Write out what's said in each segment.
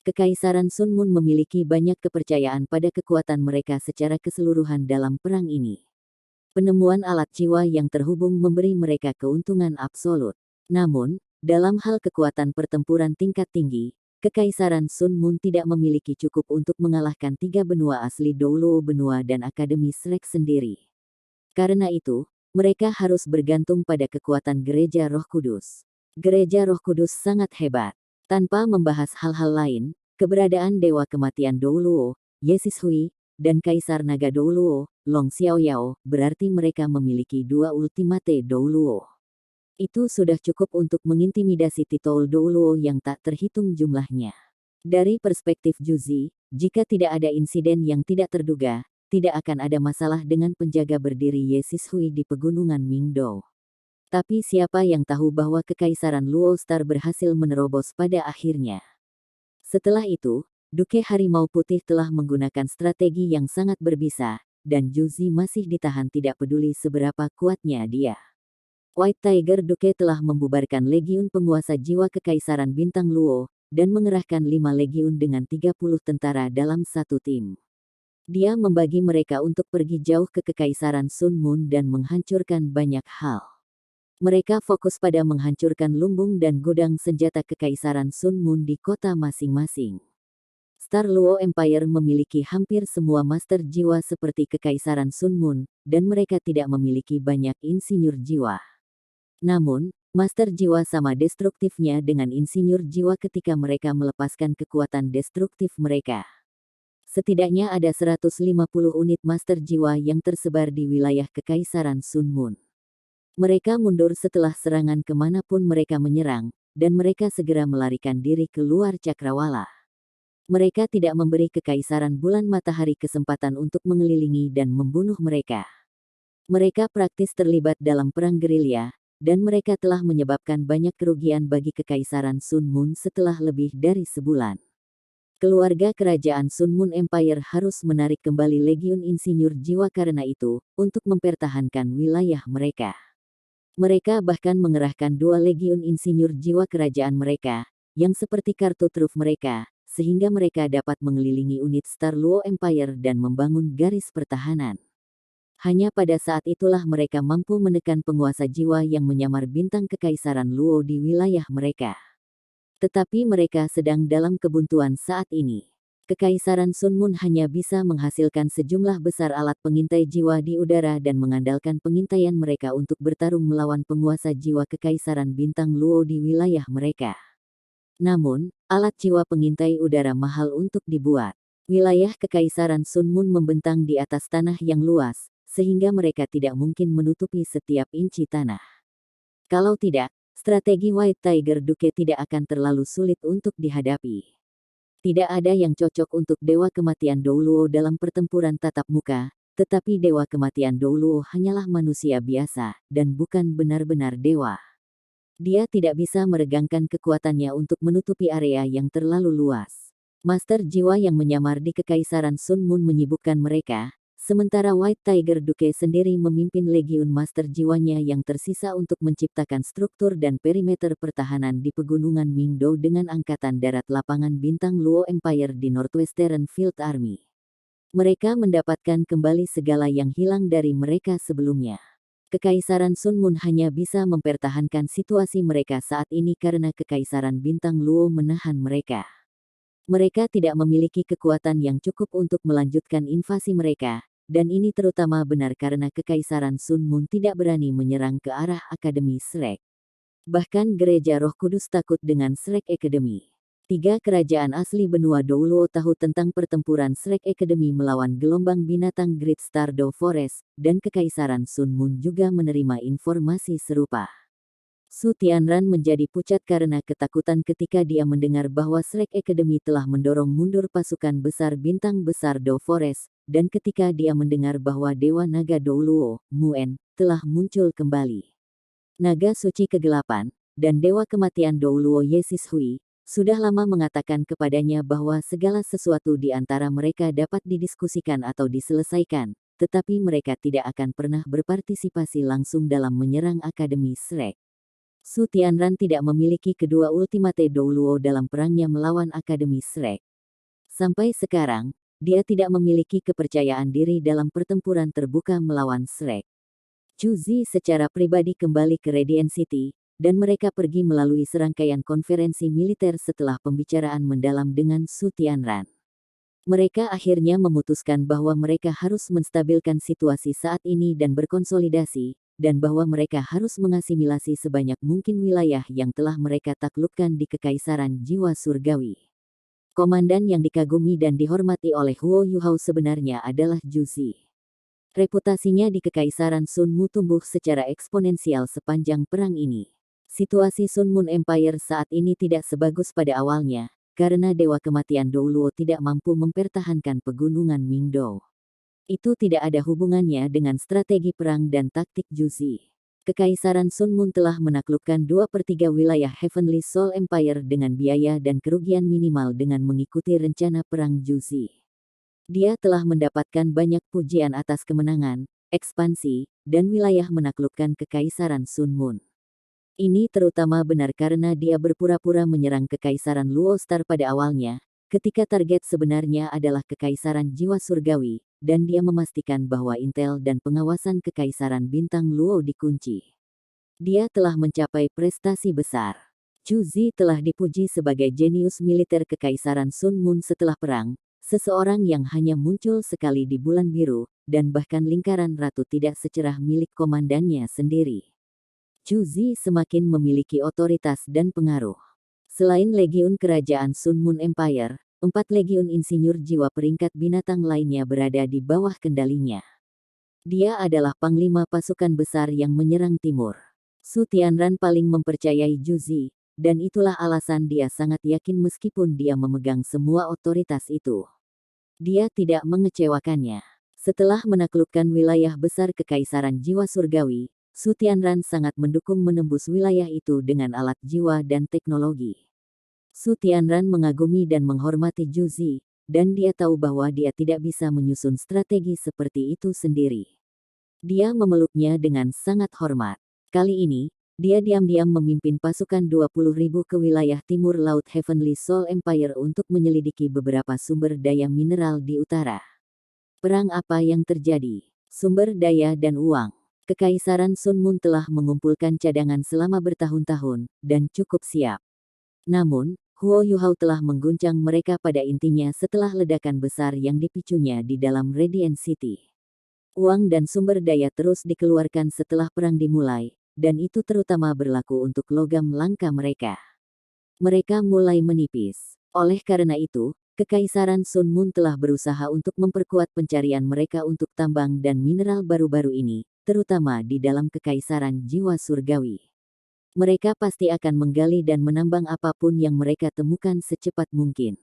Kekaisaran Sun Mun memiliki banyak kepercayaan pada kekuatan mereka secara keseluruhan dalam perang ini. Penemuan alat jiwa yang terhubung memberi mereka keuntungan absolut. Namun, dalam hal kekuatan pertempuran tingkat tinggi, Kekaisaran Sun Mun tidak memiliki cukup untuk mengalahkan 3 benua asli Douluo Benua dan Akademi Shrek sendiri. Karena itu, mereka harus bergantung pada kekuatan Gereja Roh Kudus. Gereja Roh Kudus sangat hebat. Tanpa membahas hal-hal lain, keberadaan Dewa Kematian Douluo, Yesis Hui, dan Kaisar Naga Douluo, Long Xiaoyao, berarti mereka memiliki 2 ultimate Douluo. Itu sudah cukup untuk mengintimidasi titol Douluo yang tak terhitung jumlahnya. Dari perspektif Juzi, jika tidak ada insiden yang tidak terduga, tidak akan ada masalah dengan penjaga berdiri Yesis Hui di pegunungan Mingdou. Tapi siapa yang tahu bahwa Kekaisaran Luo Star berhasil menerobos pada akhirnya. Setelah itu, Duke Harimau Putih telah menggunakan strategi yang sangat berbisa, dan Juzi masih ditahan tidak peduli seberapa kuatnya dia. White Tiger Duke telah membubarkan Legiun Penguasa Jiwa Kekaisaran Bintang Luo, dan mengerahkan 5 legiun dengan 30 tentara dalam satu tim. Dia membagi mereka untuk pergi jauh ke Kekaisaran Sun Mun dan menghancurkan banyak hal. Mereka fokus pada menghancurkan lumbung dan gudang senjata Kekaisaran Sun Mun di kota masing-masing. Star Luo Empire memiliki hampir semua master jiwa seperti Kekaisaran Sun Mun, dan mereka tidak memiliki banyak insinyur jiwa. Namun, master jiwa sama destruktifnya dengan insinyur jiwa ketika mereka melepaskan kekuatan destruktif mereka. Setidaknya ada 150 unit master jiwa yang tersebar di wilayah Kekaisaran Sun Mun. Mereka mundur setelah serangan kemanapun mereka menyerang, dan mereka segera melarikan diri keluar cakrawala. Mereka tidak memberi Kekaisaran Bulan Matahari kesempatan untuk mengelilingi dan membunuh mereka. Mereka praktis terlibat dalam perang gerilya, dan mereka telah menyebabkan banyak kerugian bagi Kekaisaran Sun Mun setelah lebih dari sebulan. Keluarga kerajaan Sun Mun Empire harus menarik kembali Legiun Insinyur Jiwa karena itu, untuk mempertahankan wilayah mereka. Mereka bahkan mengerahkan 2 Legiun Insinyur Jiwa kerajaan mereka, yang seperti kartu truf mereka, sehingga mereka dapat mengelilingi unit Star Luo Empire dan membangun garis pertahanan. Hanya pada saat itulah mereka mampu menekan penguasa jiwa yang menyamar bintang Kekaisaran Luo di wilayah mereka. Tetapi mereka sedang dalam kebuntuan saat ini. Kekaisaran Sun Mun hanya bisa menghasilkan sejumlah besar alat pengintai jiwa di udara dan mengandalkan pengintaian mereka untuk bertarung melawan penguasa jiwa Kekaisaran Bintang Luo di wilayah mereka. Namun, alat jiwa pengintai udara mahal untuk dibuat. Wilayah Kekaisaran Sun Mun membentang di atas tanah yang luas, sehingga mereka tidak mungkin menutupi setiap inci tanah. Kalau tidak, strategi White Tiger Duke tidak akan terlalu sulit untuk dihadapi. Tidak ada yang cocok untuk Dewa Kematian Douluo dalam pertempuran tatap muka, tetapi Dewa Kematian Douluo hanyalah manusia biasa, dan bukan benar-benar dewa. Dia tidak bisa meregangkan kekuatannya untuk menutupi area yang terlalu luas. Master jiwa yang menyamar di Kekaisaran Sun Mun menyibukkan mereka, sementara White Tiger Duke sendiri memimpin legiun master jiwanya yang tersisa untuk menciptakan struktur dan perimeter pertahanan di pegunungan Mingdou dengan Angkatan Darat Lapangan Bintang Luo Empire di Northwestern Field Army. Mereka mendapatkan kembali segala yang hilang dari mereka sebelumnya. Kekaisaran Sun Mun hanya bisa mempertahankan situasi mereka saat ini karena Kekaisaran Bintang Luo menahan mereka. Mereka tidak memiliki kekuatan yang cukup untuk melanjutkan invasi mereka, dan ini terutama benar karena Kekaisaran Sun Mun tidak berani menyerang ke arah Akademi Shrek. Bahkan Gereja Roh Kudus takut dengan Shrek Academy. 3 kerajaan asli benua Douluo tahu tentang pertempuran Shrek Academy melawan gelombang binatang Great Stardew Forest, dan Kekaisaran Sun Mun juga menerima informasi serupa. Su Tianran menjadi pucat karena ketakutan ketika dia mendengar bahwa Shrek Academy telah mendorong mundur pasukan besar bintang besar Dow Forest, dan ketika dia mendengar bahwa Dewa Naga Douluo, Muen, telah muncul kembali. Naga Suci Kegelapan, dan Dewa Kematian Douluo Yesis Hui, sudah lama mengatakan kepadanya bahwa segala sesuatu di antara mereka dapat didiskusikan atau diselesaikan, tetapi mereka tidak akan pernah berpartisipasi langsung dalam menyerang Akademi Shrek. Su Tianran tidak memiliki kedua Ultimate Douluo dalam perangnya melawan Akademi Shrek. Sampai sekarang, dia tidak memiliki kepercayaan diri dalam pertempuran terbuka melawan Shrek. Chu Zi secara pribadi kembali ke Radiant City, dan mereka pergi melalui serangkaian konferensi militer setelah pembicaraan mendalam dengan Su Tianran. Mereka akhirnya memutuskan bahwa mereka harus menstabilkan situasi saat ini dan berkonsolidasi, dan bahwa mereka harus mengasimilasi sebanyak mungkin wilayah yang telah mereka taklukkan di Kekaisaran Jiwa Surgawi. Komandan yang dikagumi dan dihormati oleh Huo Yuhao sebenarnya adalah Ju Zi. Reputasinya di Kekaisaran Sun Mu tumbuh secara eksponensial sepanjang perang ini. Situasi Sun Moon Empire saat ini tidak sebagus pada awalnya, karena Dewa Kematian Douluo tidak mampu mempertahankan pegunungan Mingdou. Itu tidak ada hubungannya dengan strategi perang dan taktik Ju Zi. Kekaisaran Sun Moon telah menaklukkan 2/3 wilayah Heavenly Soul Empire dengan biaya dan kerugian minimal dengan mengikuti rencana perang Ju Zi. Dia telah mendapatkan banyak pujian atas kemenangan, ekspansi, dan wilayah menaklukkan Kekaisaran Sun Moon. Ini terutama benar karena dia berpura-pura menyerang Kekaisaran Luo Star pada awalnya, ketika target sebenarnya adalah Kekaisaran Jiwa Surgawi, dan dia memastikan bahwa intel dan pengawasan Kekaisaran Bintang Luo dikunci. Dia telah mencapai prestasi besar. Chu Zi telah dipuji sebagai jenius militer Kekaisaran Sun Moon setelah perang, seseorang yang hanya muncul sekali di bulan biru, dan bahkan lingkaran ratu tidak secerah milik komandannya sendiri. Chu Zi semakin memiliki otoritas dan pengaruh. Selain Legiun Kerajaan Sun Moon Empire, 4 Legiun Insinyur Jiwa peringkat binatang lainnya berada di bawah kendalinya. Dia adalah panglima pasukan besar yang menyerang timur. Su Tianran paling mempercayai Ju Zi, dan itulah alasan dia sangat yakin meskipun dia memegang semua otoritas itu. Dia tidak mengecewakannya. Setelah menaklukkan wilayah besar Kekaisaran Jiwa Surgawi, Su Tianran sangat mendukung menembus wilayah itu dengan alat jiwa dan teknologi. Su Tianran mengagumi dan menghormati Ju Zi, dan dia tahu bahwa dia tidak bisa menyusun strategi seperti itu sendiri. Dia memeluknya dengan sangat hormat. Kali ini, dia diam-diam memimpin pasukan 20.000 ke wilayah timur Laut Heavenly Soul Empire untuk menyelidiki beberapa sumber daya mineral di utara. Perang apa yang terjadi? Sumber daya dan uang. Kekaisaran Sun Moon telah mengumpulkan cadangan selama bertahun-tahun, dan cukup siap. Namun, Huo Yuhao telah mengguncang mereka pada intinya setelah ledakan besar yang dipicunya di dalam Radiant City. Uang dan sumber daya terus dikeluarkan setelah perang dimulai, dan itu terutama berlaku untuk logam langka mereka. Mereka mulai menipis. Oleh karena itu, Kekaisaran Sun Moon telah berusaha untuk memperkuat pencarian mereka untuk tambang dan mineral baru-baru ini, terutama di dalam Kekaisaran Jiwa Surgawi. Mereka pasti akan menggali dan menambang apapun yang mereka temukan secepat mungkin.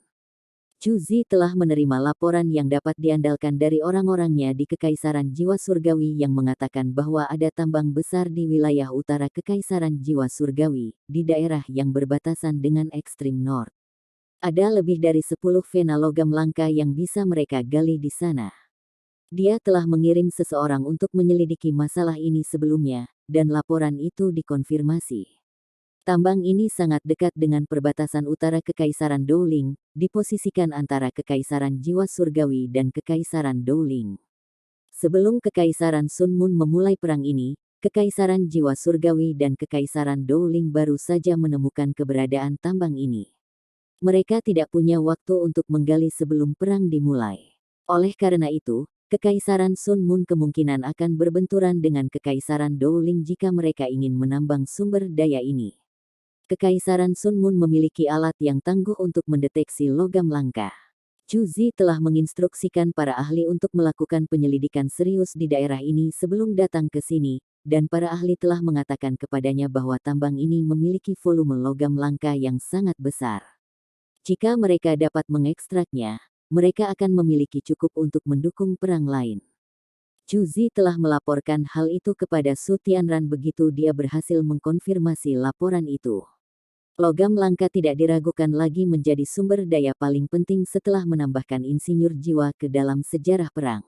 Chu Zi telah menerima laporan yang dapat diandalkan dari orang-orangnya di Kekaisaran Jiwa Surgawi yang mengatakan bahwa ada tambang besar di wilayah utara Kekaisaran Jiwa Surgawi, di daerah yang berbatasan dengan ekstrim North. Ada lebih dari 10 vena logam langka yang bisa mereka gali di sana. Dia telah mengirim seseorang untuk menyelidiki masalah ini sebelumnya, dan laporan itu dikonfirmasi. Tambang ini sangat dekat dengan perbatasan utara Kekaisaran Douling, diposisikan antara Kekaisaran Jiwa Surgawi dan Kekaisaran Douling. Sebelum Kekaisaran Sun Moon memulai perang ini, Kekaisaran Jiwa Surgawi dan Kekaisaran Douling baru saja menemukan keberadaan tambang ini. Mereka tidak punya waktu untuk menggali sebelum perang dimulai. Oleh karena itu, Kekaisaran Sun Moon kemungkinan akan berbenturan dengan Kekaisaran Douling jika mereka ingin menambang sumber daya ini. Kekaisaran Sun Moon memiliki alat yang tangguh untuk mendeteksi logam langka. Chu Zi telah menginstruksikan para ahli untuk melakukan penyelidikan serius di daerah ini sebelum datang ke sini, dan para ahli telah mengatakan kepadanya bahwa tambang ini memiliki volume logam langka yang sangat besar. Jika mereka dapat mengekstraknya, mereka akan memiliki cukup untuk mendukung perang lain. Chu Zi telah melaporkan hal itu kepada Su Tianran begitu dia berhasil mengkonfirmasi laporan itu. Logam langka tidak diragukan lagi menjadi sumber daya paling penting setelah menambahkan insinyur jiwa ke dalam sejarah perang.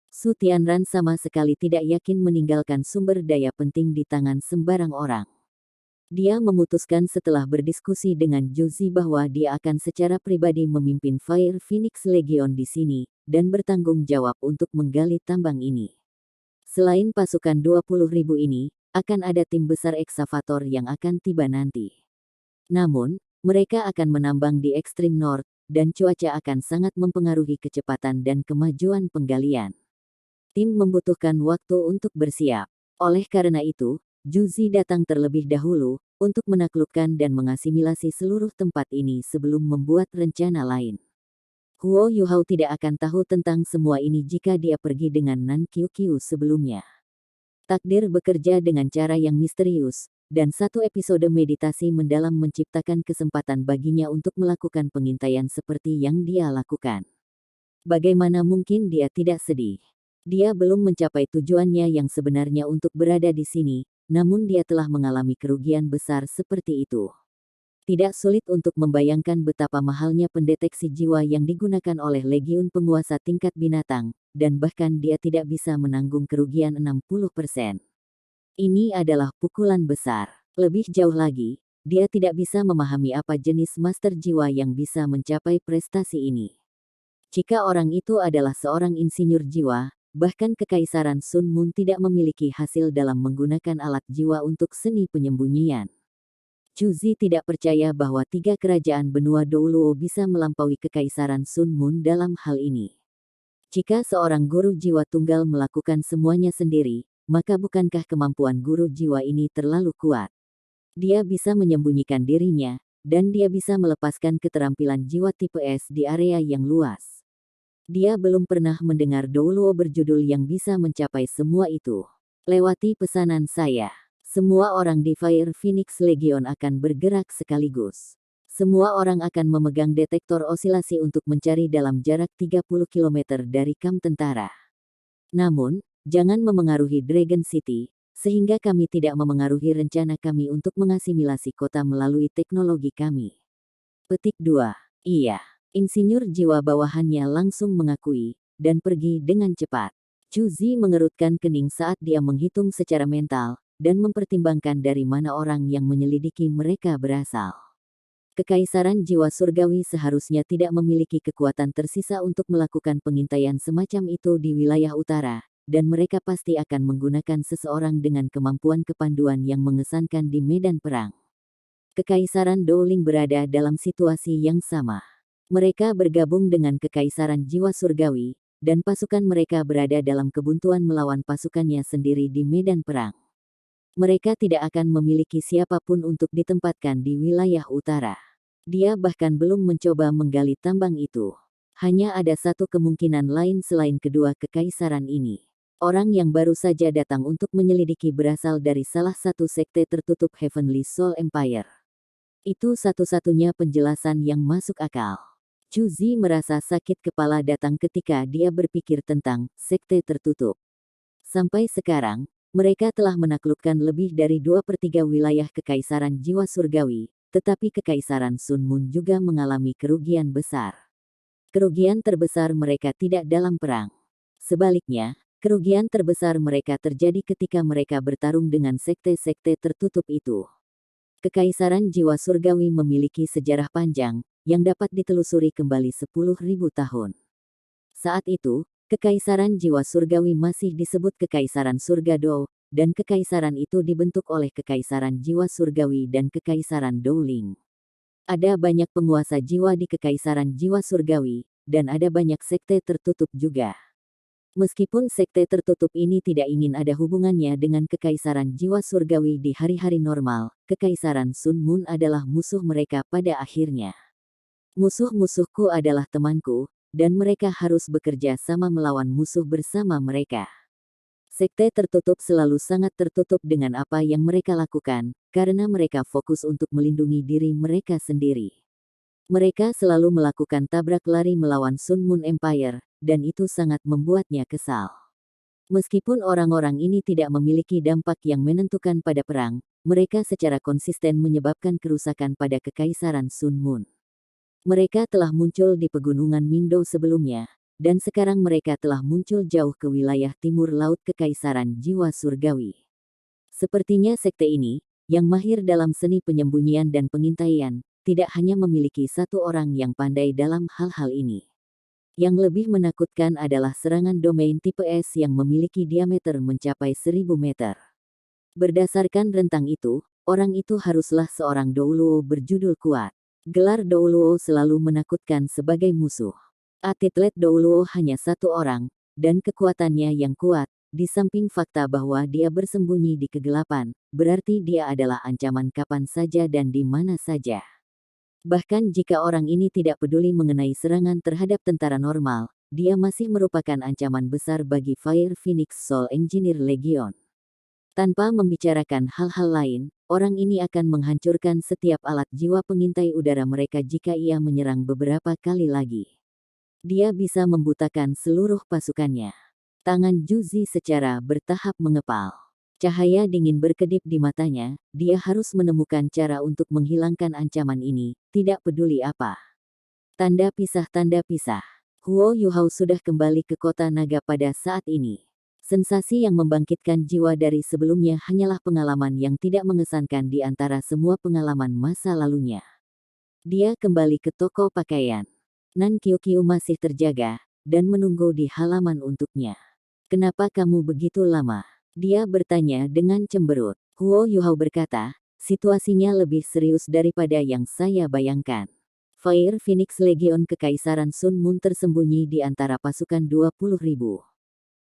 Su Tianran sama sekali tidak yakin meninggalkan sumber daya penting di tangan sembarang orang. Dia memutuskan setelah berdiskusi dengan Juzi bahwa dia akan secara pribadi memimpin Fire Phoenix Legion di sini, dan bertanggung jawab untuk menggali tambang ini. Selain pasukan 20.000 ini, akan ada tim besar eksavator yang akan tiba nanti. Namun, mereka akan menambang di ekstrim north, dan cuaca akan sangat mempengaruhi kecepatan dan kemajuan penggalian. Tim membutuhkan waktu untuk bersiap. Oleh karena itu, Juzi datang terlebih dahulu, untuk menaklukkan dan mengasimilasi seluruh tempat ini sebelum membuat rencana lain. Huo Yuhao tidak akan tahu tentang semua ini jika dia pergi dengan Nan Qiuqiu sebelumnya. Takdir bekerja dengan cara yang misterius, dan satu episode meditasi mendalam menciptakan kesempatan baginya untuk melakukan pengintaian seperti yang dia lakukan. Bagaimana mungkin dia tidak sedih? Dia belum mencapai tujuannya yang sebenarnya untuk berada di sini, namun dia telah mengalami kerugian besar seperti itu. Tidak sulit untuk membayangkan betapa mahalnya pendeteksi jiwa yang digunakan oleh Legiun penguasa tingkat binatang, dan bahkan dia tidak bisa menanggung kerugian 60%. Ini adalah pukulan besar. Lebih jauh lagi, dia tidak bisa memahami apa jenis master jiwa yang bisa mencapai prestasi ini. Jika orang itu adalah seorang insinyur jiwa, bahkan Kekaisaran Sun Moon tidak memiliki hasil dalam menggunakan alat jiwa untuk seni penyembunyian. Juzi tidak percaya bahwa 3 kerajaan benua Douluo bisa melampaui Kekaisaran Sun Moon dalam hal ini. Jika seorang guru jiwa tunggal melakukan semuanya sendiri, maka bukankah kemampuan guru jiwa ini terlalu kuat? Dia bisa menyembunyikan dirinya, dan dia bisa melepaskan keterampilan jiwa tipe S di area yang luas. Dia belum pernah mendengar Douluo berjudul yang bisa mencapai semua itu. Lewati pesanan saya. Semua orang di Fire Phoenix Legion akan bergerak sekaligus. Semua orang akan memegang detektor osilasi untuk mencari dalam jarak 30 km dari kamp tentara. Namun, jangan memengaruhi Dragon City, sehingga kami tidak memengaruhi rencana kami untuk mengasimilasi kota melalui teknologi kami. Petik 2. Iya. Insinyur jiwa bawahannya langsung mengakui, dan pergi dengan cepat. Juzi mengerutkan kening saat dia menghitung secara mental, dan mempertimbangkan dari mana orang yang menyelidiki mereka berasal. Kekaisaran jiwa surgawi seharusnya tidak memiliki kekuatan tersisa untuk melakukan pengintaian semacam itu di wilayah utara, dan mereka pasti akan menggunakan seseorang dengan kemampuan kepanduan yang mengesankan di medan perang. Kekaisaran Dowling berada dalam situasi yang sama. Mereka bergabung dengan Kekaisaran Jiwa Surgawi, dan pasukan mereka berada dalam kebuntuan melawan pasukannya sendiri di medan perang. Mereka tidak akan memiliki siapapun untuk ditempatkan di wilayah utara. Dia bahkan belum mencoba menggali tambang itu. Hanya ada satu kemungkinan lain selain kedua kekaisaran ini. Orang yang baru saja datang untuk menyelidiki berasal dari salah satu sekte tertutup Heavenly Soul Empire. Itu satu-satunya penjelasan yang masuk akal. Juzi merasa sakit kepala datang ketika dia berpikir tentang sekte tertutup. Sampai sekarang, mereka telah menaklukkan lebih dari 2/3 wilayah Kekaisaran Jiwa Surgawi, tetapi Kekaisaran Sun Moon juga mengalami kerugian besar. Kerugian terbesar mereka tidak dalam perang. Sebaliknya, kerugian terbesar mereka terjadi ketika mereka bertarung dengan sekte-sekte tertutup itu. Kekaisaran Jiwa Surgawi memiliki sejarah panjang, yang dapat ditelusuri kembali 10.000 tahun. Saat itu, Kekaisaran Jiwa Surgawi masih disebut Kekaisaran Surga Do, dan kekaisaran itu dibentuk oleh Kekaisaran Jiwa Surgawi dan Kekaisaran Dowling. Ada banyak penguasa jiwa di Kekaisaran Jiwa Surgawi, dan ada banyak sekte tertutup juga. Meskipun sekte tertutup ini tidak ingin ada hubungannya dengan Kekaisaran Jiwa Surgawi di hari-hari normal, Kekaisaran Sun Moon adalah musuh mereka pada akhirnya. Musuh-musuhku adalah temanku, dan mereka harus bekerja sama melawan musuh bersama mereka. Sekte tertutup selalu sangat tertutup dengan apa yang mereka lakukan, karena mereka fokus untuk melindungi diri mereka sendiri. Mereka selalu melakukan tabrak lari melawan Sun Moon Empire, dan itu sangat membuatnya kesal. Meskipun orang-orang ini tidak memiliki dampak yang menentukan pada perang, mereka secara konsisten menyebabkan kerusakan pada Kekaisaran Sun Moon. Mereka telah muncul di pegunungan Mingdou sebelumnya, dan sekarang mereka telah muncul jauh ke wilayah timur laut Kekaisaran Jiwa Surgawi. Sepertinya sekte ini, yang mahir dalam seni penyembunyian dan pengintaian, tidak hanya memiliki satu orang yang pandai dalam hal-hal ini. Yang lebih menakutkan adalah serangan domain tipe S yang memiliki diameter mencapai 1000 meter. Berdasarkan rentang itu, orang itu haruslah seorang Douluo berjudul kuat. Gelar Douluo selalu menakutkan sebagai musuh. Atlet Douluo hanya satu orang, dan kekuatannya yang kuat, di samping fakta bahwa dia bersembunyi di kegelapan, berarti dia adalah ancaman kapan saja dan di mana saja. Bahkan jika orang ini tidak peduli mengenai serangan terhadap tentara normal, dia masih merupakan ancaman besar bagi Fire Phoenix Soul Engineer Legion. Tanpa membicarakan hal-hal lain, orang ini akan menghancurkan setiap alat jiwa pengintai udara mereka jika ia menyerang beberapa kali lagi. Dia bisa membutakan seluruh pasukannya. Tangan Juzi secara bertahap mengepal. Cahaya dingin berkedip di matanya, dia harus menemukan cara untuk menghilangkan ancaman ini, tidak peduli apa. Tanda pisah. Huo Yuhao sudah kembali ke kota naga pada saat ini. Sensasi yang membangkitkan jiwa dari sebelumnya hanyalah pengalaman yang tidak mengesankan di antara semua pengalaman masa lalunya. Dia kembali ke toko pakaian. Nan Qiuqiu masih terjaga, dan menunggu di halaman untuknya. Kenapa kamu begitu lama? Dia bertanya dengan cemberut. Huo Yuhao berkata, situasinya lebih serius daripada yang saya bayangkan. Fire Phoenix Legion Kekaisaran Sun Moon tersembunyi di antara pasukan 20.000.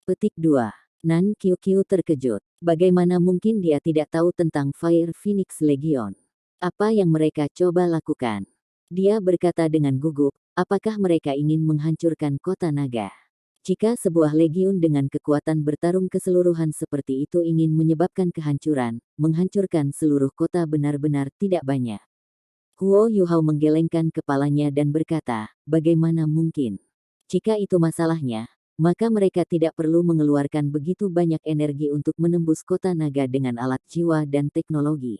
Petik 2. Nan Qiuqiu terkejut. Bagaimana mungkin dia tidak tahu tentang Fire Phoenix Legion? Apa yang mereka coba lakukan? Dia berkata dengan gugup, apakah mereka ingin menghancurkan kota naga? Jika sebuah legiun dengan kekuatan bertarung keseluruhan seperti itu ingin menyebabkan kehancuran, menghancurkan seluruh kota benar-benar tidak banyak. Huo Yuhao menggelengkan kepalanya dan berkata, bagaimana mungkin? Jika itu masalahnya, maka mereka tidak perlu mengeluarkan begitu banyak energi untuk menembus kota naga dengan alat jiwa dan teknologi.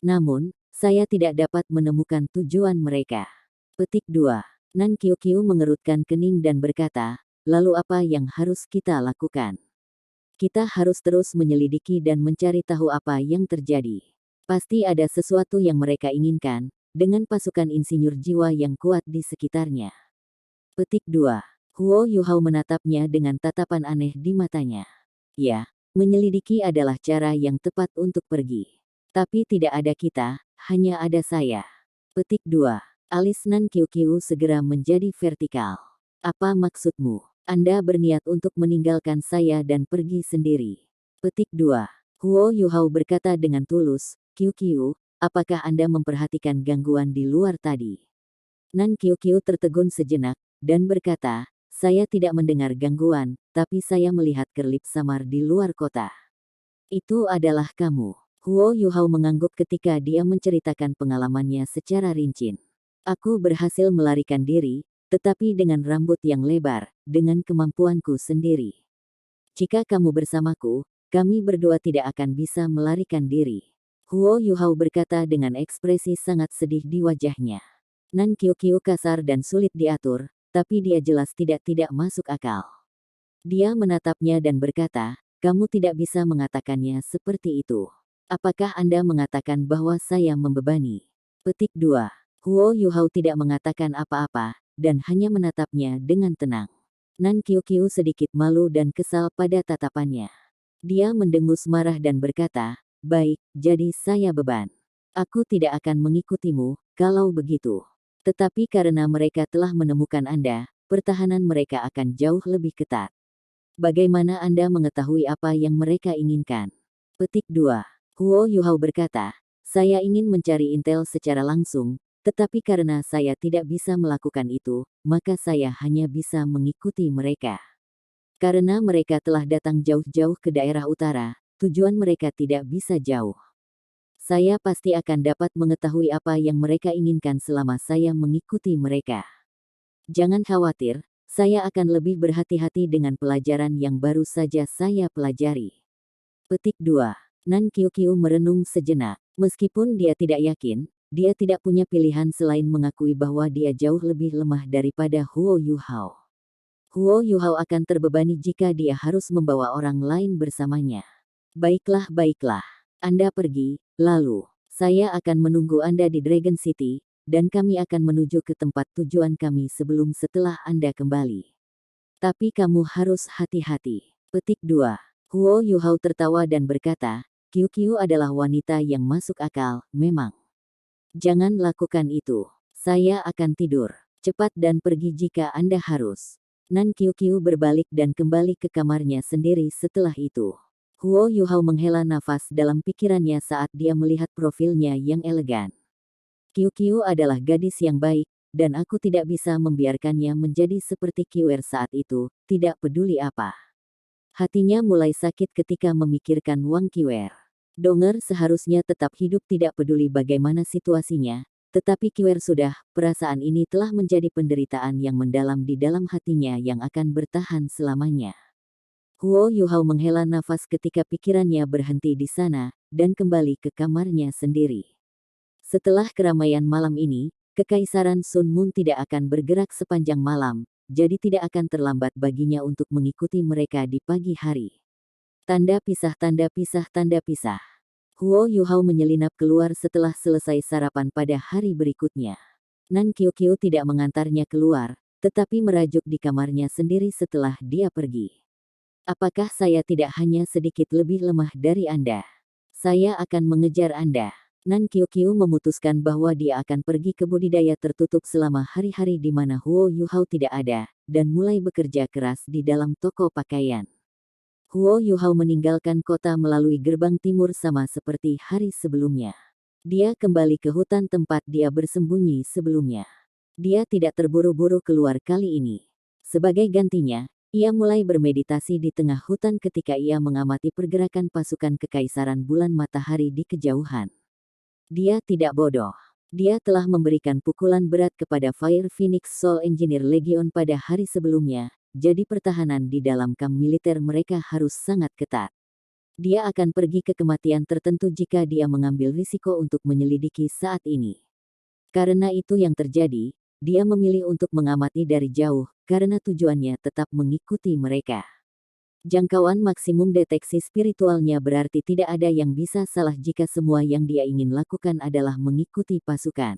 Namun, saya tidak dapat menemukan tujuan mereka. Petik 2. Nan Qiuqiu mengerutkan kening dan berkata, lalu apa yang harus kita lakukan? Kita harus terus menyelidiki dan mencari tahu apa yang terjadi. Pasti ada sesuatu yang mereka inginkan, dengan pasukan insinyur jiwa yang kuat di sekitarnya. Petik 2. Huo Yuhao menatapnya dengan tatapan aneh di matanya. Ya, menyelidiki adalah cara yang tepat untuk pergi. Tapi tidak ada kita, hanya ada saya. Petik 2. Alis Nan Qiuqiu segera menjadi vertikal. Apa maksudmu? Anda berniat untuk meninggalkan saya dan pergi sendiri. Petik 2. Huo Yuhao berkata dengan tulus, Qiuqiu, apakah Anda memperhatikan gangguan di luar tadi? Nan Qiuqiu tertegun sejenak, dan berkata, saya tidak mendengar gangguan, tapi saya melihat kerlip samar di luar kota. Itu adalah kamu. Huo Yuhao mengangguk ketika dia menceritakan pengalamannya secara rinci. Aku berhasil melarikan diri, tetapi dengan rambut yang lebar, dengan kemampuanku sendiri. Jika kamu bersamaku, kami berdua tidak akan bisa melarikan diri. Huo Yuhao berkata dengan ekspresi sangat sedih di wajahnya. Nan Qiuqiu kasar dan sulit diatur, tapi dia jelas tidak masuk akal. Dia menatapnya dan berkata, kamu tidak bisa mengatakannya seperti itu. Apakah Anda mengatakan bahwa saya membebani? Petik 2. Huo Yuhao tidak mengatakan apa-apa, dan hanya menatapnya dengan tenang. Nan Qiuqiu sedikit malu dan kesal pada tatapannya. Dia mendengus marah dan berkata, baik, jadi saya beban. Aku tidak akan mengikutimu, kalau begitu. Tetapi karena mereka telah menemukan Anda, pertahanan mereka akan jauh lebih ketat. Bagaimana Anda mengetahui apa yang mereka inginkan? Petik 2. Huo Yuhao berkata, saya ingin mencari intel secara langsung, tetapi karena saya tidak bisa melakukan itu, maka saya hanya bisa mengikuti mereka. Karena mereka telah datang jauh-jauh ke daerah utara, tujuan mereka tidak bisa jauh. Saya pasti akan dapat mengetahui apa yang mereka inginkan selama saya mengikuti mereka. Jangan khawatir, saya akan lebih berhati-hati dengan pelajaran yang baru saja saya pelajari. Petik 2. Nan Qiuqiu merenung sejenak. Meskipun dia tidak yakin, dia tidak punya pilihan selain mengakui bahwa dia jauh lebih lemah daripada Huo Yuhao. Huo Yuhao akan terbebani jika dia harus membawa orang lain bersamanya. Baiklah. Anda pergi, lalu saya akan menunggu Anda di Dragon City, dan kami akan menuju ke tempat tujuan kami setelah Anda kembali. Tapi kamu harus hati-hati. Petik 2. Huo Yuhao tertawa dan berkata, Qiu adalah wanita yang masuk akal, memang. Jangan lakukan itu. Saya akan tidur. Cepat dan pergi jika Anda harus. Nan Qiu berbalik dan kembali ke kamarnya sendiri setelah itu. Huo Yuhao menghela nafas dalam pikirannya saat dia melihat profilnya yang elegan. Qiu adalah gadis yang baik, dan aku tidak bisa membiarkannya menjadi seperti Qiuer saat itu, tidak peduli apa. Hatinya mulai sakit ketika memikirkan Wang Qiuer. Donger seharusnya tetap hidup tidak peduli bagaimana situasinya, tetapi Qiuer sudah, perasaan ini telah menjadi penderitaan yang mendalam di dalam hatinya yang akan bertahan selamanya. Huo Yuhao menghela nafas ketika pikirannya berhenti di sana, dan kembali ke kamarnya sendiri. Setelah keramaian malam ini, Kekaisaran Sun Moon tidak akan bergerak sepanjang malam, jadi tidak akan terlambat baginya untuk mengikuti mereka di pagi hari. Tanda pisah tanda pisah tanda pisah. Huo Yuhao menyelinap keluar setelah selesai sarapan pada hari berikutnya. Nan Qiu tidak mengantarnya keluar, tetapi merajuk di kamarnya sendiri setelah dia pergi. Apakah saya tidak hanya sedikit lebih lemah dari Anda? Saya akan mengejar Anda. Nan Qiu memutuskan bahwa dia akan pergi ke budidaya tertutup selama hari-hari di mana Huo Yuhao tidak ada, dan mulai bekerja keras di dalam toko pakaian. Huo Yuhao meninggalkan kota melalui gerbang timur sama seperti hari sebelumnya. Dia kembali ke hutan tempat dia bersembunyi sebelumnya. Dia tidak terburu-buru keluar kali ini. Sebagai gantinya, ia mulai bermeditasi di tengah hutan ketika ia mengamati pergerakan pasukan Kekaisaran Bulan Matahari di kejauhan. Dia tidak bodoh. Dia telah memberikan pukulan berat kepada Fire Phoenix Soul Engineer Legion pada hari sebelumnya, jadi pertahanan di dalam kamp militer mereka harus sangat ketat. Dia akan pergi ke kematian tertentu jika dia mengambil risiko untuk menyelidiki saat ini. Karena itu yang terjadi, dia memilih untuk mengamati dari jauh, karena tujuannya tetap mengikuti mereka. Jangkauan maksimum deteksi spiritualnya berarti tidak ada yang bisa salah jika semua yang dia ingin lakukan adalah mengikuti pasukan.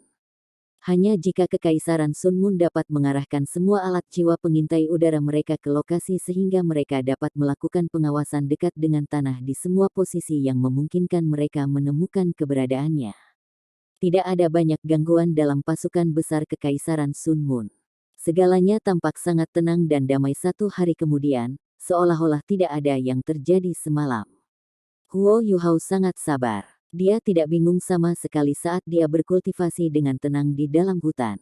Hanya jika Kekaisaran Sun Moon dapat mengarahkan semua alat jiwa pengintai udara mereka ke lokasi sehingga mereka dapat melakukan pengawasan dekat dengan tanah di semua posisi yang memungkinkan mereka menemukan keberadaannya. Tidak ada banyak gangguan dalam pasukan besar Kekaisaran Sun Moon. Segalanya tampak sangat tenang dan damai satu hari kemudian, seolah-olah tidak ada yang terjadi semalam. Huo Yuhao sangat sabar. Dia tidak bingung sama sekali saat dia berkultivasi dengan tenang di dalam hutan.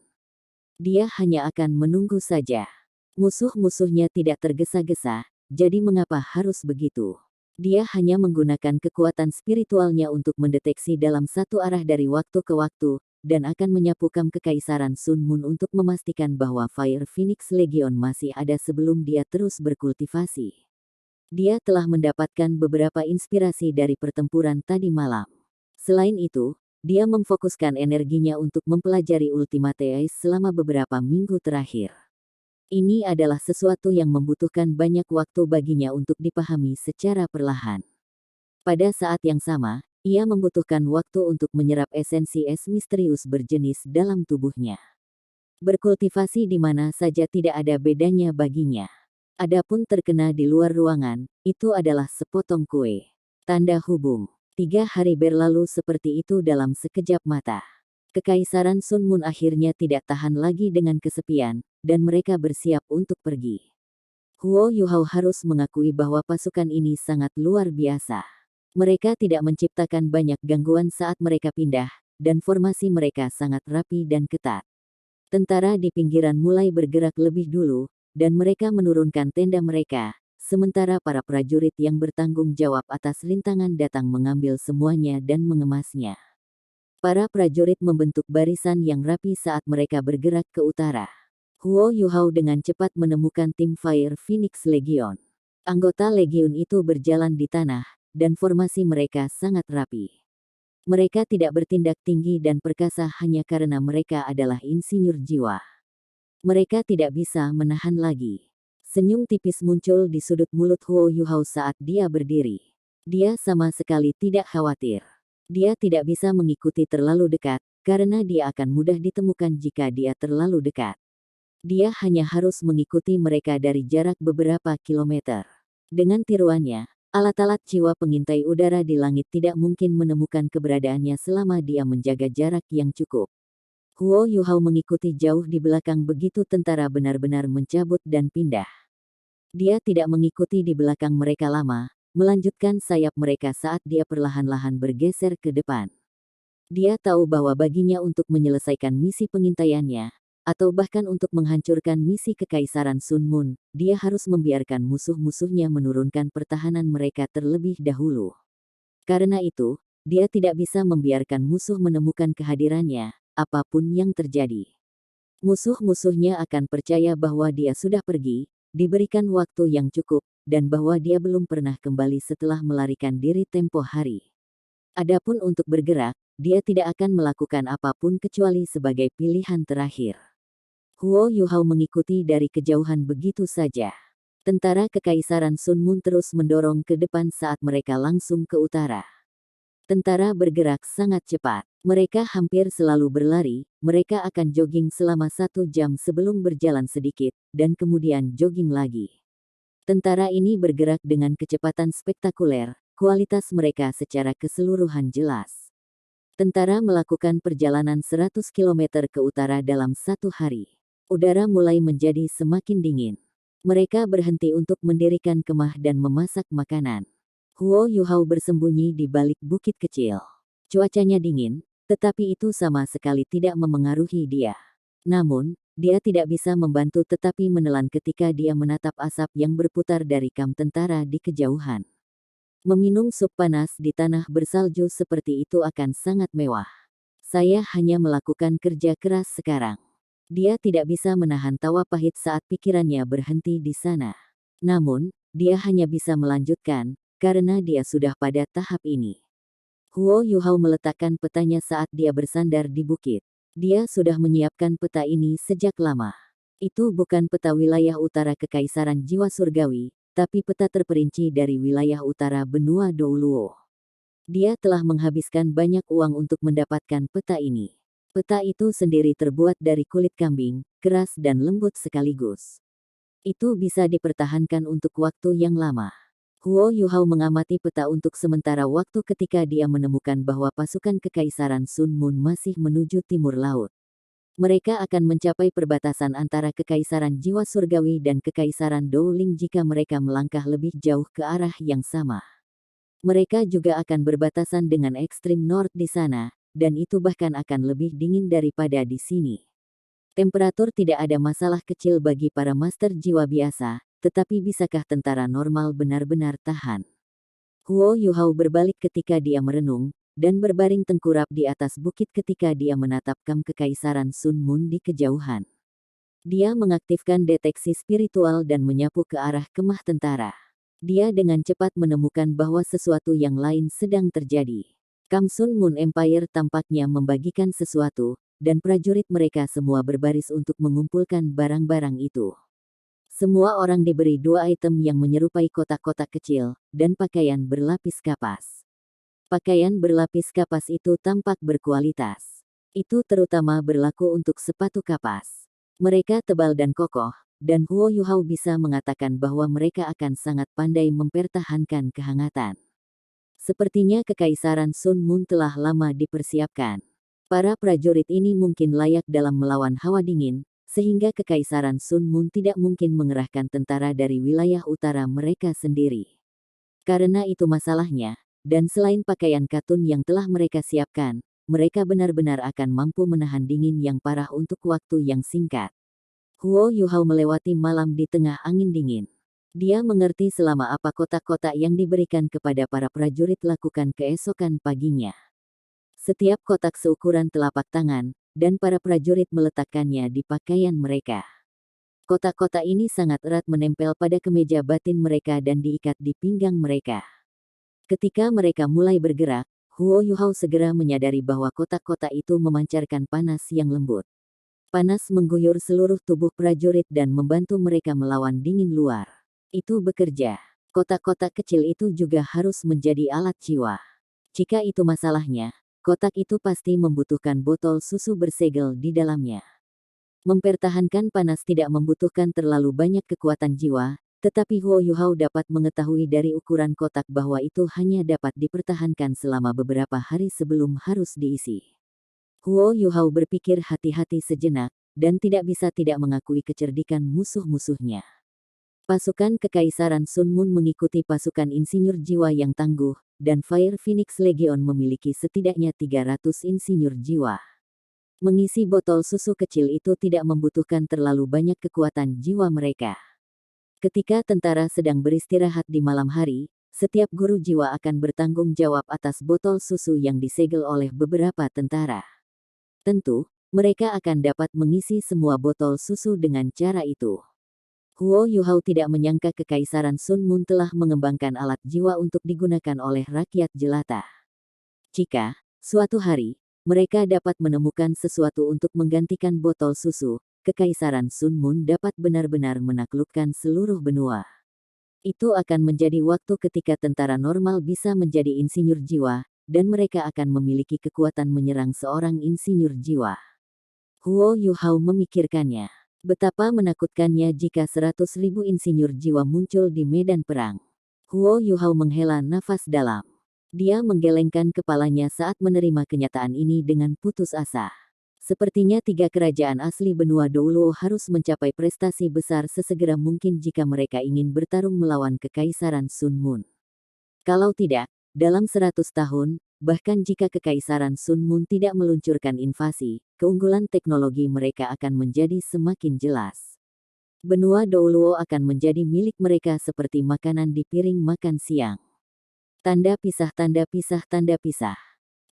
Dia hanya akan menunggu saja. Musuh-musuhnya tidak tergesa-gesa, jadi mengapa harus begitu? Dia hanya menggunakan kekuatan spiritualnya untuk mendeteksi dalam satu arah dari waktu ke waktu, dan akan menyapu kamp Kekaisaran Sun Moon untuk memastikan bahwa Fire Phoenix Legion masih ada sebelum dia terus berkultivasi. Dia telah mendapatkan beberapa inspirasi dari pertempuran tadi malam. Selain itu, dia memfokuskan energinya untuk mempelajari Ultimate Ace selama beberapa minggu terakhir. Ini adalah sesuatu yang membutuhkan banyak waktu baginya untuk dipahami secara perlahan. Pada saat yang sama, ia membutuhkan waktu untuk menyerap esensi es misterius berjenis dalam tubuhnya. Berkultivasi di mana saja tidak ada bedanya baginya. Adapun terkena di luar ruangan, itu adalah sepotong kue. Tanda hubung. 3 hari berlalu seperti itu dalam sekejap mata. Kekaisaran Sun Moon akhirnya tidak tahan lagi dengan kesepian, dan mereka bersiap untuk pergi. Huo Yuhao harus mengakui bahwa pasukan ini sangat luar biasa. Mereka tidak menciptakan banyak gangguan saat mereka pindah, dan formasi mereka sangat rapi dan ketat. Tentara di pinggiran mulai bergerak lebih dulu, dan mereka menurunkan tenda mereka, sementara para prajurit yang bertanggung jawab atas rintangan datang mengambil semuanya dan mengemasnya. Para prajurit membentuk barisan yang rapi saat mereka bergerak ke utara. Huo Yuhao dengan cepat menemukan tim Fire Phoenix Legion. Anggota legion itu berjalan di tanah, dan formasi mereka sangat rapi. Mereka tidak bertindak tinggi dan perkasa hanya karena mereka adalah insinyur jiwa. Mereka tidak bisa menahan lagi. Senyum tipis muncul di sudut mulut Huo Yuhao saat dia berdiri. Dia sama sekali tidak khawatir. Dia tidak bisa mengikuti terlalu dekat, karena dia akan mudah ditemukan jika dia terlalu dekat. Dia hanya harus mengikuti mereka dari jarak beberapa kilometer. Dengan tiruannya, alat-alat jiwa pengintai udara di langit tidak mungkin menemukan keberadaannya selama dia menjaga jarak yang cukup. Huo Yuhao mengikuti jauh di belakang begitu tentara benar-benar mencabut dan pindah. Dia tidak mengikuti di belakang mereka lama, melanjutkan sayap mereka saat dia perlahan-lahan bergeser ke depan. Dia tahu bahwa baginya untuk menyelesaikan misi pengintaiannya, atau bahkan untuk menghancurkan misi Kekaisaran Sun Moon, dia harus membiarkan musuh-musuhnya menurunkan pertahanan mereka terlebih dahulu. Karena itu, dia tidak bisa membiarkan musuh menemukan kehadirannya, apapun yang terjadi. Musuh-musuhnya akan percaya bahwa dia sudah pergi, diberikan waktu yang cukup, dan bahwa dia belum pernah kembali setelah melarikan diri tempo hari. Adapun untuk bergerak, dia tidak akan melakukan apapun kecuali sebagai pilihan terakhir. Huo Yuhao mengikuti dari kejauhan begitu saja. Tentara Kekaisaran Sun Moon terus mendorong ke depan saat mereka langsung ke utara. Tentara bergerak sangat cepat. Mereka hampir selalu berlari, mereka akan jogging selama 1 jam sebelum berjalan sedikit, dan kemudian jogging lagi. Tentara ini bergerak dengan kecepatan spektakuler, kualitas mereka secara keseluruhan jelas. Tentara melakukan perjalanan 100 km ke utara dalam 1 hari. Udara mulai menjadi semakin dingin. Mereka berhenti untuk mendirikan kemah dan memasak makanan. Huo Yuhao bersembunyi di balik bukit kecil. Cuacanya dingin, tetapi itu sama sekali tidak memengaruhi dia. Namun, dia tidak bisa membantu tetapi menelan ketika dia menatap asap yang berputar dari kam tentara di kejauhan. Meminum sup panas di tanah bersalju seperti itu akan sangat mewah. Saya hanya melakukan kerja keras sekarang. Dia tidak bisa menahan tawa pahit saat pikirannya berhenti di sana. Namun, dia hanya bisa melanjutkan, karena dia sudah pada tahap ini. Huo Yuhao meletakkan petanya saat dia bersandar di bukit. Dia sudah menyiapkan peta ini sejak lama. Itu bukan peta wilayah utara Kekaisaran Jiwa Surgawi, tapi peta terperinci dari wilayah utara benua Douluo. Dia telah menghabiskan banyak uang untuk mendapatkan peta ini. Peta itu sendiri terbuat dari kulit kambing, keras dan lembut sekaligus. Itu bisa dipertahankan untuk waktu yang lama. Huo Yuhao mengamati peta untuk sementara waktu ketika dia menemukan bahwa pasukan Kekaisaran Sun Moon masih menuju timur laut. Mereka akan mencapai perbatasan antara Kekaisaran Jiwa Surgawi dan Kekaisaran Douling jika mereka melangkah lebih jauh ke arah yang sama. Mereka juga akan berbatasan dengan ekstrim North di sana, dan itu bahkan akan lebih dingin daripada di sini. Temperatur tidak ada masalah kecil bagi para master jiwa biasa, tetapi bisakah tentara normal benar-benar tahan? Huo Yuhao berbalik ketika dia merenung, dan berbaring tengkurap di atas bukit ketika dia menatap kam Kekaisaran Sun Moon di kejauhan. Dia mengaktifkan deteksi spiritual dan menyapu ke arah kemah tentara. Dia dengan cepat menemukan bahwa sesuatu yang lain sedang terjadi. Kam Sun Moon Empire tampaknya membagikan sesuatu, dan prajurit mereka semua berbaris untuk mengumpulkan barang-barang itu. Semua orang diberi 2 item yang menyerupai kotak-kotak kecil, dan pakaian berlapis kapas. Pakaian berlapis kapas itu tampak berkualitas. Itu terutama berlaku untuk sepatu kapas. Mereka tebal dan kokoh, dan Huo Yuhao bisa mengatakan bahwa mereka akan sangat pandai mempertahankan kehangatan. Sepertinya Kekaisaran Sun Moon telah lama dipersiapkan. Para prajurit ini mungkin layak dalam melawan hawa dingin, sehingga Kekaisaran Sun Moon tidak mungkin mengerahkan tentara dari wilayah utara mereka sendiri. Karena itu masalahnya, dan selain pakaian katun yang telah mereka siapkan, mereka benar-benar akan mampu menahan dingin yang parah untuk waktu yang singkat. Huo Yuhao melewati malam di tengah angin dingin. Dia mengerti selama apa kotak-kotak yang diberikan kepada para prajurit lakukan keesokan paginya. Setiap kotak seukuran telapak tangan, dan para prajurit meletakkannya di pakaian mereka. Kotak-kotak ini sangat erat menempel pada kemeja batin mereka dan diikat di pinggang mereka. Ketika mereka mulai bergerak, Huo Yuhao segera menyadari bahwa kotak-kotak itu memancarkan panas yang lembut. Panas mengguyur seluruh tubuh prajurit dan membantu mereka melawan dingin luar. Itu bekerja. kotak-kotak kecil itu juga harus menjadi alat jiwa. Jika itu masalahnya, kotak itu pasti membutuhkan botol susu bersegel di dalamnya. Mempertahankan panas tidak membutuhkan terlalu banyak kekuatan jiwa, tetapi Huo Yuhao dapat mengetahui dari ukuran kotak bahwa itu hanya dapat dipertahankan selama beberapa hari sebelum harus diisi. Huo Yuhao berpikir hati-hati sejenak, dan tidak bisa tidak mengakui kecerdikan musuh-musuhnya. Pasukan Kekaisaran Sun Moon mengikuti pasukan insinyur jiwa yang tangguh, dan Fire Phoenix Legion memiliki setidaknya 300 insinyur jiwa. Mengisi botol susu kecil itu tidak membutuhkan terlalu banyak kekuatan jiwa mereka. Ketika tentara sedang beristirahat di malam hari, setiap guru jiwa akan bertanggung jawab atas botol susu yang disegel oleh beberapa tentara. Tentu, mereka akan dapat mengisi semua botol susu dengan cara itu. Huo Yuhao tidak menyangka Kekaisaran Sun Moon telah mengembangkan alat jiwa untuk digunakan oleh rakyat jelata. Jika, suatu hari, mereka dapat menemukan sesuatu untuk menggantikan botol susu, Kekaisaran Sun Moon dapat benar-benar menaklukkan seluruh benua. Itu akan menjadi waktu ketika tentara normal bisa menjadi insinyur jiwa, dan mereka akan memiliki kekuatan menyerang seorang insinyur jiwa. Huo Yuhao memikirkannya. Betapa menakutkannya jika 100.000 insinyur jiwa muncul di medan perang. Huo Yuhao menghela nafas dalam. Dia menggelengkan kepalanya saat menerima kenyataan ini dengan putus asa. Sepertinya 3 kerajaan asli benua Douluo harus mencapai prestasi besar sesegera mungkin jika mereka ingin bertarung melawan Kekaisaran Sun Moon. Kalau tidak, dalam 100 tahun, bahkan jika Kekaisaran Sun Moon tidak meluncurkan invasi, keunggulan teknologi mereka akan menjadi semakin jelas. Benua Douluo akan menjadi milik mereka seperti makanan di piring makan siang. Tanda pisah, tanda pisah, tanda pisah.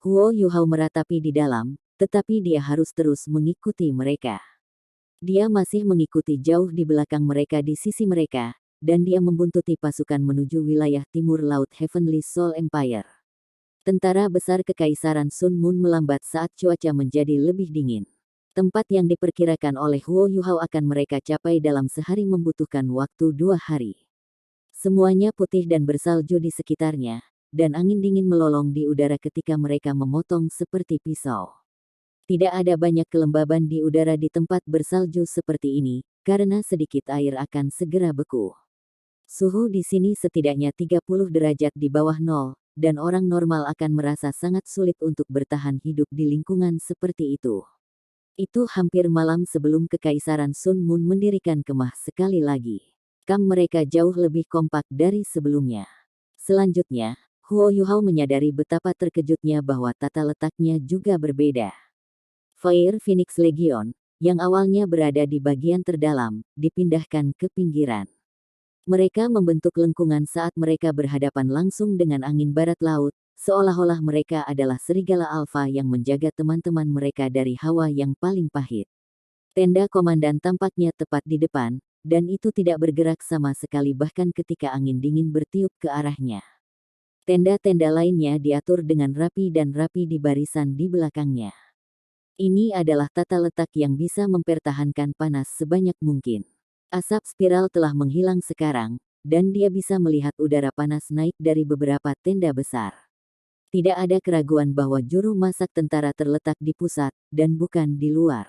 Huo Yuhao meratapi di dalam, tetapi dia harus terus mengikuti mereka. Dia masih mengikuti jauh di belakang mereka di sisi mereka, dan dia membuntuti pasukan menuju wilayah timur laut Heavenly Soul Empire. Tentara besar Kekaisaran Sun Moon melambat saat cuaca menjadi lebih dingin. Tempat yang diperkirakan oleh Huo Yuhao akan mereka capai dalam sehari membutuhkan waktu 2 hari. Semuanya putih dan bersalju di sekitarnya, dan angin dingin melolong di udara ketika mereka memotong seperti pisau. Tidak ada banyak kelembaban di udara di tempat bersalju seperti ini, karena sedikit air akan segera beku. Suhu di sini setidaknya 30 derajat di bawah nol, dan orang normal akan merasa sangat sulit untuk bertahan hidup di lingkungan seperti itu. Itu hampir malam sebelum Kekaisaran Sun Moon mendirikan kemah sekali lagi. Kamp mereka jauh lebih kompak dari sebelumnya. Selanjutnya, Huo Yuhao menyadari betapa terkejutnya bahwa tata letaknya juga berbeda. Fire Phoenix Legion, yang awalnya berada di bagian terdalam, dipindahkan ke pinggiran. Mereka membentuk lengkungan saat mereka berhadapan langsung dengan angin barat laut, seolah-olah mereka adalah serigala alfa yang menjaga teman-teman mereka dari hawa yang paling pahit. Tenda komandan tampaknya tepat di depan, dan itu tidak bergerak sama sekali bahkan ketika angin dingin bertiup ke arahnya. Tenda-tenda lainnya diatur dengan rapi dan rapi di barisan di belakangnya. Ini adalah tata letak yang bisa mempertahankan panas sebanyak mungkin. Asap spiral telah menghilang sekarang, dan dia bisa melihat udara panas naik dari beberapa tenda besar. Tidak ada keraguan bahwa juru masak tentara terletak di pusat, dan bukan di luar.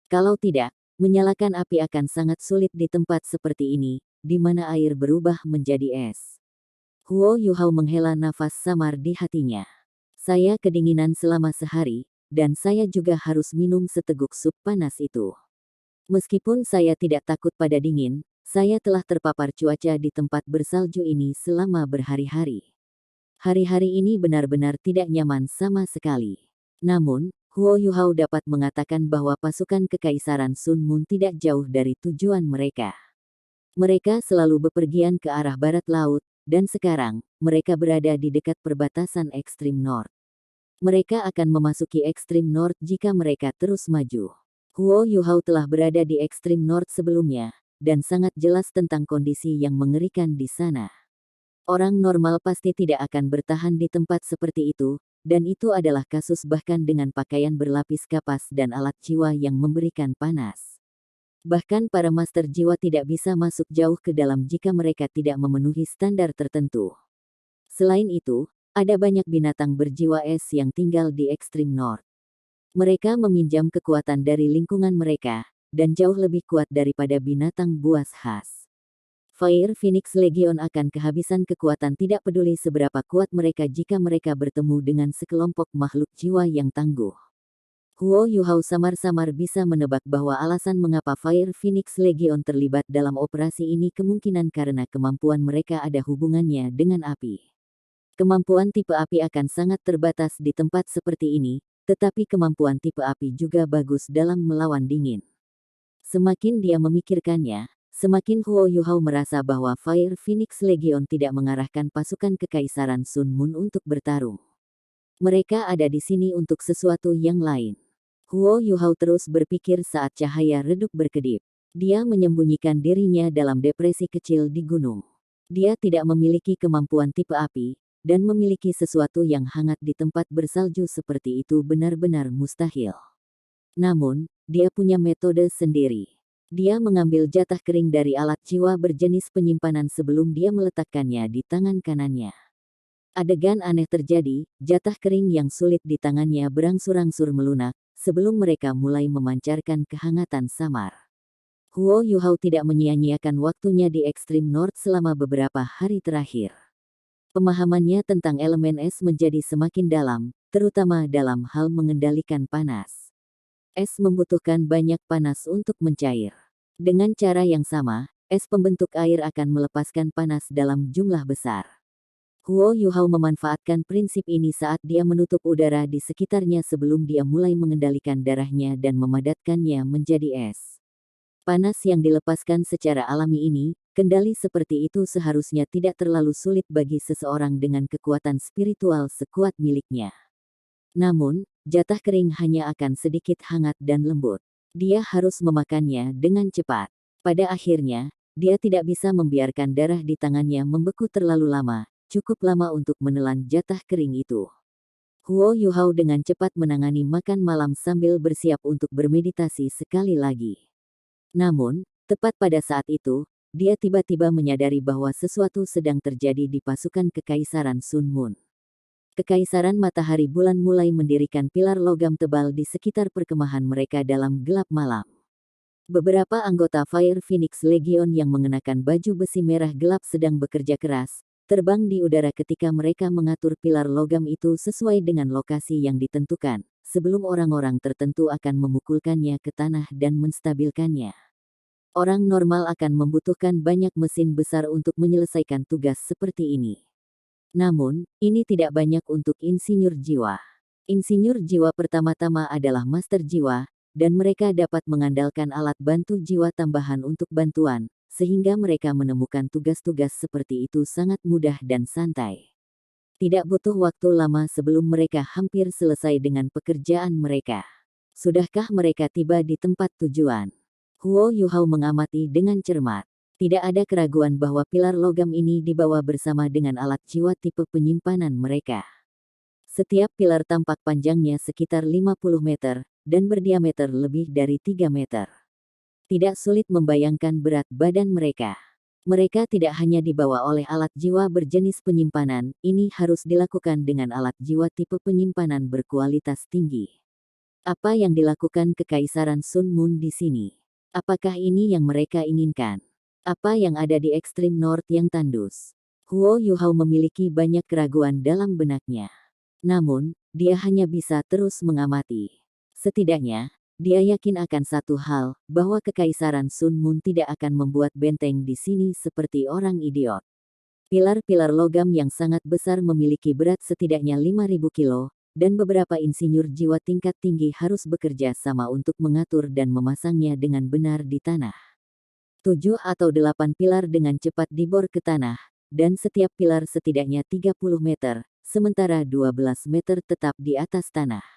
Kalau tidak, menyalakan api akan sangat sulit di tempat seperti ini, di mana air berubah menjadi es. Huo Yuhao menghela nafas samar di hatinya. Saya kedinginan selama sehari, dan saya juga harus minum seteguk sup panas itu. Meskipun saya tidak takut pada dingin, saya telah terpapar cuaca di tempat bersalju ini selama berhari-hari. Hari-hari ini benar-benar tidak nyaman sama sekali. Namun, Huo Yuhao dapat mengatakan bahwa pasukan Kekaisaran Sun Moon tidak jauh dari tujuan mereka. Mereka selalu bepergian ke arah barat laut, dan sekarang, mereka berada di dekat perbatasan ekstrim North. Mereka akan memasuki ekstrim North jika mereka terus maju. Huo Yuhao telah berada di ekstrim North sebelumnya, dan sangat jelas tentang kondisi yang mengerikan di sana. Orang normal pasti tidak akan bertahan di tempat seperti itu, dan itu adalah kasus bahkan dengan pakaian berlapis kapas dan alat jiwa yang memberikan panas. Bahkan para master jiwa tidak bisa masuk jauh ke dalam jika mereka tidak memenuhi standar tertentu. Selain itu, ada banyak binatang berjiwa es yang tinggal di ekstrim North. Mereka meminjam kekuatan dari lingkungan mereka, dan jauh lebih kuat daripada binatang buas khas. Fire Phoenix Legion akan kehabisan kekuatan tidak peduli seberapa kuat mereka jika mereka bertemu dengan sekelompok makhluk jiwa yang tangguh. Huo Yuhao samar-samar bisa menebak bahwa alasan mengapa Fire Phoenix Legion terlibat dalam operasi ini kemungkinan karena kemampuan mereka ada hubungannya dengan api. Kemampuan tipe api akan sangat terbatas di tempat seperti ini, tetapi kemampuan tipe api juga bagus dalam melawan dingin. Semakin dia memikirkannya, semakin Huo Yuhao merasa bahwa Fire Phoenix Legion tidak mengarahkan pasukan Kekaisaran Sun Moon untuk bertarung. Mereka ada di sini untuk sesuatu yang lain. Huo Yuhao terus berpikir saat cahaya redup berkedip. Dia menyembunyikan dirinya dalam depresi kecil di gunung. Dia tidak memiliki kemampuan tipe api, dan memiliki sesuatu yang hangat di tempat bersalju seperti itu benar-benar mustahil. Namun, dia punya metode sendiri. Dia mengambil jatah kering dari alat jiwa berjenis penyimpanan sebelum dia meletakkannya di tangan kanannya. Adegan aneh terjadi, jatah kering yang sulit di tangannya berangsur-angsur melunak, sebelum mereka mulai memancarkan kehangatan samar. Huo Yuhao tidak menyia-nyiakan waktunya di ekstrim North selama beberapa hari terakhir. Pemahamannya tentang elemen es menjadi semakin dalam, terutama dalam hal mengendalikan panas. Es membutuhkan banyak panas untuk mencair. Dengan cara yang sama, es pembentuk air akan melepaskan panas dalam jumlah besar. Huo Yuhao memanfaatkan prinsip ini saat dia menutup udara di sekitarnya sebelum dia mulai mengendalikan darahnya dan memadatkannya menjadi es. Panas yang dilepaskan secara alami ini, kendali seperti itu seharusnya tidak terlalu sulit bagi seseorang dengan kekuatan spiritual sekuat miliknya. Namun, jatah kering hanya akan sedikit hangat dan lembut. Dia harus memakannya dengan cepat. Pada akhirnya, dia tidak bisa membiarkan darah di tangannya membeku terlalu lama. Cukup lama untuk menelan jatah kering itu. Huo Yuhao dengan cepat menangani makan malam sambil bersiap untuk bermeditasi sekali lagi. Namun, tepat pada saat itu, dia tiba-tiba menyadari bahwa sesuatu sedang terjadi di pasukan Kekaisaran Sun Moon. Kekaisaran Matahari Bulan mulai mendirikan pilar logam tebal di sekitar perkemahan mereka dalam gelap malam. Beberapa anggota Fire Phoenix Legion yang mengenakan baju besi merah gelap sedang bekerja keras, terbang di udara ketika mereka mengatur pilar logam itu sesuai dengan lokasi yang ditentukan, sebelum orang-orang tertentu akan memukulkannya ke tanah dan menstabilkannya. Orang normal akan membutuhkan banyak mesin besar untuk menyelesaikan tugas seperti ini. Namun, ini tidak banyak untuk insinyur jiwa. Insinyur jiwa pertama-tama adalah master jiwa, dan mereka dapat mengandalkan alat bantu jiwa tambahan untuk bantuan, sehingga mereka menemukan tugas-tugas seperti itu sangat mudah dan santai. Tidak butuh waktu lama sebelum mereka hampir selesai dengan pekerjaan mereka. Sudahkah mereka tiba di tempat tujuan? Huo Yuhao mengamati dengan cermat. Tidak ada keraguan bahwa pilar logam ini dibawa bersama dengan alat jiwa tipe penyimpanan mereka. Setiap pilar tampak panjangnya sekitar 50 meter, dan berdiameter lebih dari 3 meter. Tidak sulit membayangkan berat badan mereka. Mereka tidak hanya dibawa oleh alat jiwa berjenis penyimpanan, ini harus dilakukan dengan alat jiwa tipe penyimpanan berkualitas tinggi. Apa yang dilakukan Kekaisaran Sun Moon di sini? Apakah ini yang mereka inginkan? Apa yang ada di ekstrim North yang tandus? Huo Yuhao memiliki banyak keraguan dalam benaknya. Namun, dia hanya bisa terus mengamati. Setidaknya, dia yakin akan satu hal, bahwa Kekaisaran Sun Moon tidak akan membuat benteng di sini seperti orang idiot. Pilar-pilar logam yang sangat besar memiliki berat setidaknya 5.000 kilo, dan beberapa insinyur jiwa tingkat tinggi harus bekerja sama untuk mengatur dan memasangnya dengan benar di tanah. 7 atau 8 pilar dengan cepat dibor ke tanah, dan setiap pilar setidaknya 30 meter, sementara 12 meter tetap di atas tanah.